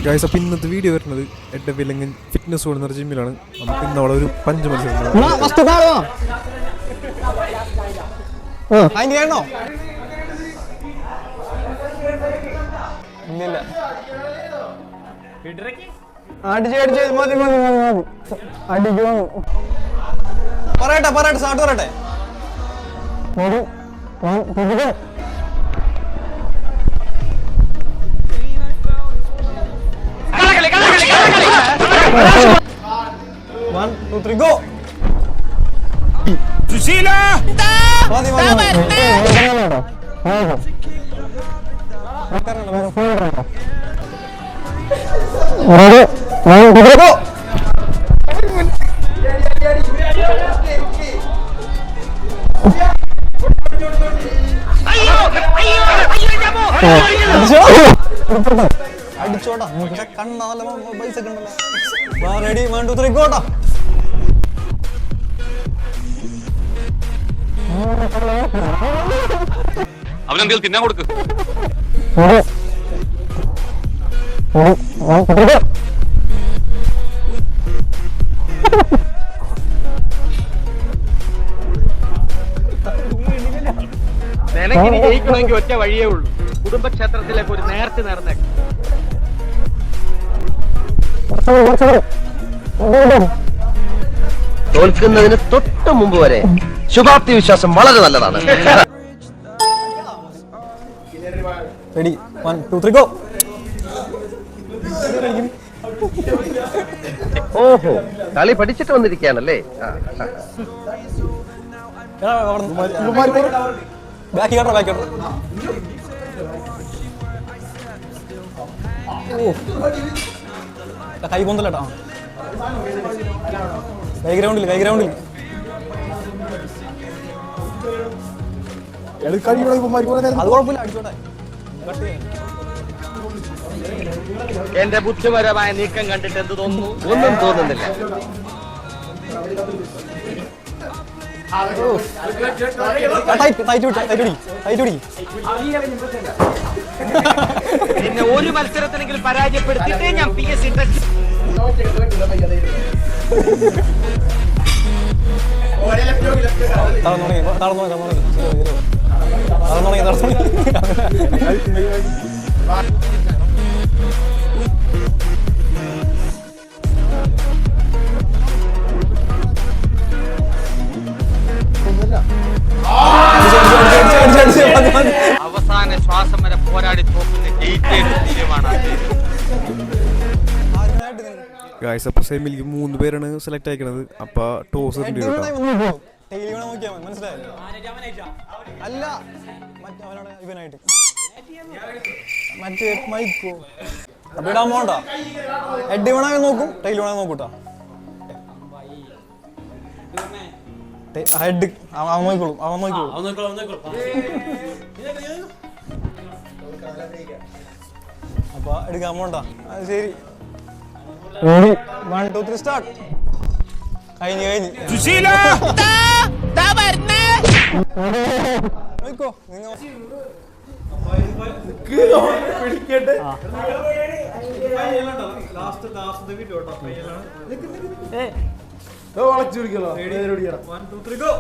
Guys, അപ്പോൾ ഇന്നത്തെ video വരുന്നത് എഡ്ഡവിലങ്ങൻ ഫിറ്റ്നസ് കൂടുന്ന ജിമ്മിലാണ്. നമുക്ക് ഇന്നവിടെ ഒരു പഞ്ച് മത്സരം. പറയട്ടെ സ്റ്റാർട്ട് പറയട്ടെ. One, two, three, go. Susheela അടിച്ചോട്ടാ കണ്ണ നല്ല പൈസ ഒക്കെ ഉണ്ടല്ലോ. റെഡി, 1, 2, 3, ഗോട്ടാ. അവനെന്തെങ്കിലും തിന്നാൻ കൊടുക്ക്. നിനക്കിനി ജയിക്കണമെങ്കിൽ ഒറ്റ വഴിയേ ഉള്ളൂ, കുടുംബക്ഷേത്രത്തിലേക്ക് ഒരു നേർച്ച നേർന്നേക്ക്. തോൽക്കുന്നതിന് തൊട്ട് മുമ്പ് വരെ ശുഭാപ്തി വിശ്വാസം വളരെ നല്ലതാണ്. Ready, 1, 2, 3, go. ഓഹോ, കളി പഠിച്ചിട്ട് വന്നിരിക്കുകയാണല്ലേ. ബാക്കി കേട്ടോ. കൈ കൊണ്ടല്ലേട്ടാ. കൈ ഗ്രൗണ്ടിൽ അത് കുഴപ്പമില്ല, അടിച്ചോട്ടെ. എന്റെ ബുദ്ധിപരമായ നീക്കം കണ്ടിട്ട് എന്ത് തോന്നുന്നു? ഒന്നും തോന്നുന്നില്ല. പിന്നെ ഒരു മത്സരത്തിനെങ്കിലും പരാജയപ്പെടുത്തിയിട്ടേ ഞാൻ PS അവസാന ശ്വാസം വരെ പോരാടി തോക്കുന്ന തീരുമാനം. ഗൈസ്, അപ്പോൾ സെമിലേക്ക് 3 പേരാണ് സെലക്ട് ആയിരിക്കുന്നത്. അപ്പൊ ടോസ് ഉണ്ട് കേട്ടോ. അല്ല, ഇവനായിട്ട് മറ്റേ മൈക്കോ അപ്പൊ ഇടാൻ പോണ്ട. ഹെഡ് വേണമെങ്കിൽ നോക്കും, ടൈൽ വേണമെങ്കിൽ നോക്കൂട്ടാ. ഹെഡ് അവൻ നോക്കിക്കോളും. അപ്പൊ എടുക്കാൻ പോണ്ട. അത് ശരി. 1, 2, 3, സ്റ്റാർട്ട്. കഴിഞ്ഞു. സുശീല നോക്കോ നിങ്ങൾ വളച്ചോടിക്കല്ലോ. 1, 2, 3, ഗോ.